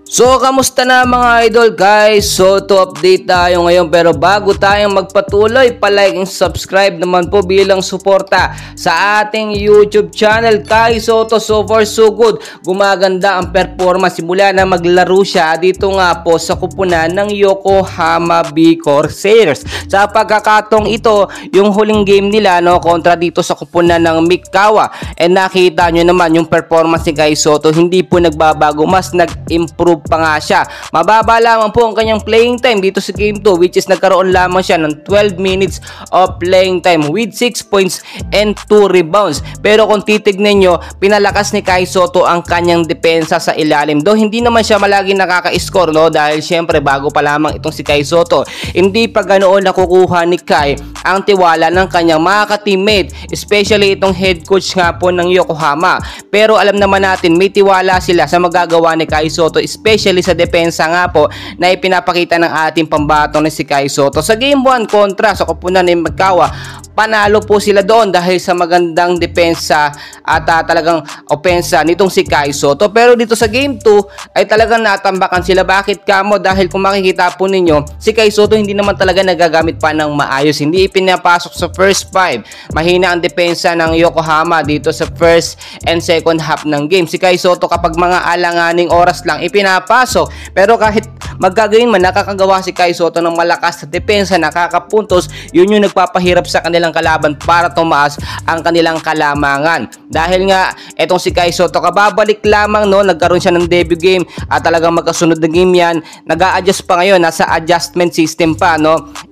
So, kamusta na mga idol guys? So, to update tayo ngayon pero bago tayong magpatuloy, palike and subscribe naman po bilang suporta sa ating YouTube channel. Kai Sotto, so far so good. Gumaganda ang performance simula na maglaro siya dito nga po sa kupunan ng Yokohama B Corsairs. Sa pagkakatong ito, yung huling game nila kontra dito sa kupunan ng Mikawa. And nakita nyo naman yung performance ni Kai Sotto, hindi po nagbabago, mas nag-improve pa nga siya. Mababa lamang po ang kanyang playing time dito sa game 2, which is nagkaroon lamang siya ng 12 minutes of playing time with 6 points and 2 rebounds. Pero kung titignan nyo, pinalakas ni Kai Sotto ang kanyang depensa sa ilalim. Though hindi naman siya malagi nakaka-score, dahil syempre bago pa lamang itong si Kai Sotto, hindi pa ganoon nakukuha ni Kai ang tiwala ng kanyang mga ka-teammate, especially itong head coach nga po ng Yokohama. Pero alam naman natin, may tiwala sila sa magagawa ni Kai Sotto, especially sa depensa nga po na ipinapakita ng ating pambato na si Kai Sotto. Sa game 1 kontra sa kupunan ng Mikawa, panalo po sila doon dahil sa magandang depensa at talagang opensa nitong si Kai Sotto. Pero dito sa game 2 ay talagang natambakan sila. Bakit kamo? Dahil kung makikita po ninyo, si Kai Sotto hindi naman talaga nagagamit pa ng maayos. Hindi ipinapasok sa first 5. Mahina ang depensa ng Yokohama dito sa first and second half ng game. Si Kai Sotto kapag mga alanganing oras lang ipinapasok. Pero kahit magkagayon man, nakakagawa si Kai Sotto ng malakas na depensa, nakakapuntos, yun yung nagpapahirap sa kanilang kalaban para tumaas ang kanilang kalamangan. Dahil nga etong si Kai Sotto, kababalik lamang nagkaroon siya ng debut game at talagang magkasunod na game yan. Nag-a-adjust pa ngayon, nasa adjustment system pa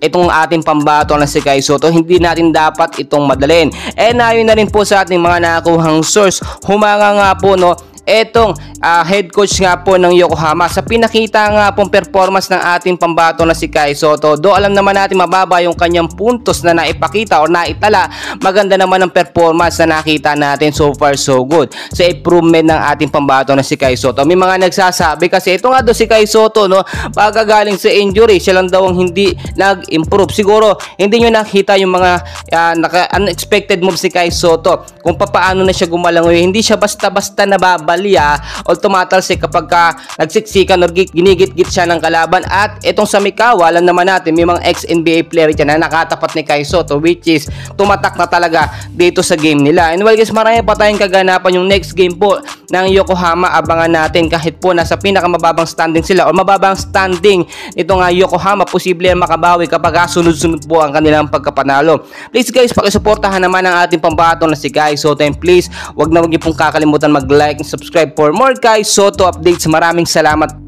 itong ating pambato na si Kai Sotto. Hindi natin dapat itong madalin. Ayon na rin po sa ating mga nakakuhang source, humanga nga po etong head coach nga po ng Yokohama sa pinakita nga pong performance ng ating pambato na si Kai Sotto. Do alam naman natin mababa yung kanyang puntos na naipakita o naitala, maganda naman ang performance na nakita natin. So far so good sa improvement ng ating pambato na si Kai Sotto. May mga nagsasabi kasi ito nga si Kai Sotto pagkagaling sa injury, siya lang daw ang hindi nag-improve. Siguro hindi nyo nakita yung mga unexpected moves si Kai Sotto, kung paano na siya gumalangoy. Hindi siya basta-basta nababa o tumatalsik kapag nagsiksikan o ginigit-git siya ng kalaban. At itong sa Mikawa, alam naman natin may mga ex-NBA player dyan na nakatapat ni Kai Sotto, which is tumatak na talaga dito sa game nila. And well guys, marami pa tayong kaganapan yung next game po ng Yokohama. Abangan natin, kahit po nasa pinakamababang standing sila o mababang standing itong Yokohama, posible makabawi kapag sunod-sunod po ang kanilang pagkapanalo. Please guys, pakisuportahan naman ang ating pambato na si Kai Sotto, and please wag na wag niyo pong kakalimutan mag-like and subscribe for more Kai Sotto updates. Maraming salamat.